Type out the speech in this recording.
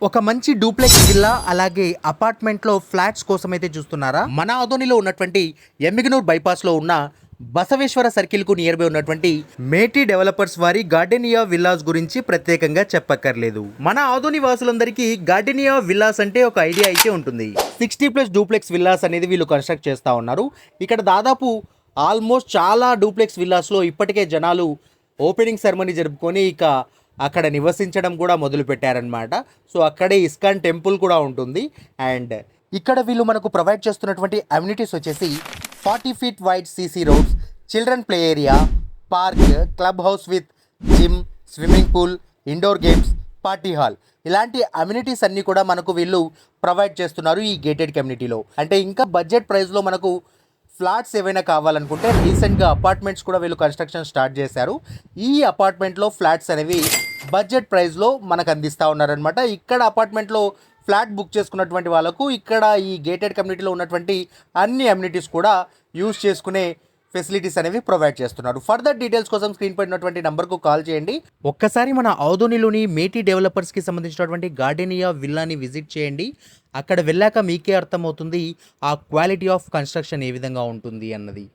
ఒక మంచి duplex villa అలాగే అపార్ట్మెంట్లో ఫ్లాట్స్ కోసం అయితే చూస్తున్నారా? మన ఆదోనిలో ఉన్నటువంటి ఎమ్మిగనూర్ బైపాస్లో ఉన్న బసవేశ్వర సర్కిల్కు నియర్ బై ఉన్నటువంటి మేటీ డెవలపర్స్ వారి గార్డెనియా విల్లాస్ గురించి ప్రత్యేకంగా చెప్పక్కర్లేదు. మన ఆదోని వాసులందరికీ గార్డెనియా విల్లాస్ అంటే ఒక ఐడియా అయితే ఉంటుంది. 60+ డూప్లెక్స్ విల్లాస్ అనేది వీళ్ళు కన్స్ట్రక్ట్ చేస్తూ ఉన్నారు. ఇక్కడ దాదాపు ఆల్మోస్ట్ చాలా డూప్లెక్స్ విల్లాస్లో ఇప్పటికే జనాలు ఓపెనింగ్ సెరమనీ జరుపుకొని ఇక అక్కడ నివసించడం కూడా మొదలు పెట్టారనమాట. సో అక్కడే ఇస్కాన్ టెంపుల్ కూడా ఉంటుంది. అండ్ ఇక్కడ వీళ్ళు మనకు ప్రొవైడ్ చేస్తున్నటువంటి అమ్యూనిటీస్ వచ్చేసి 40 feet wide CC roads, children play area, park, club house with gym, swimming pool, indoor games, party hall, ఇలాంటి అమ్యూనిటీస్ అన్నీ కూడా మనకు వీళ్ళు ప్రొవైడ్ చేస్తున్నారు ఈ గేటెడ్ కమ్యూనిటీలో. అంటే ఇంకా బడ్జెట్ ప్రైస్లో మనకు ఫ్లాట్స్ ఏవైనా కావాలనుకుంటే రీసెంట్గా అపార్ట్మెంట్స్ కూడా వీళ్ళు కన్స్ట్రక్షన్ స్టార్ట్ చేశారు. ఈ అపార్ట్మెంట్లో ఫ్లాట్స్ అనేవి బడ్జెట్ ప్రైస్లో మనకు అందిస్తూ ఉన్నారనమాట. ఇక్కడ అపార్ట్మెంట్లో ఫ్లాట్ బుక్ చేసుకున్నటువంటి వాళ్ళకు ఇక్కడ ఈ గేటెడ్ కమ్యూనిటీలో ఉన్నటువంటి అన్ని అమ్యూనిటీస్ కూడా యూజ్ చేసుకునే ఫెసిలిటీస్ అనేవి ప్రొవైడ్ చేస్తున్నారు. ఫర్దర్ డీటెయిల్స్ కోసం స్క్రీన్ పై ఉన్నటువంటి నంబర్కు కాల్ చేయండి. ఒక్కసారి మన ఆదోనిలోని మేటీ డెవలపర్స్కి సంబంధించినటువంటి గార్డెనియా విల్లాని విజిట్ చేయండి. అక్కడ వెళ్ళాక మీకే అర్థమవుతుంది ఆ క్వాలిటీ ఆఫ్ కన్స్ట్రక్షన్ ఏ విధంగా ఉంటుంది అన్నది.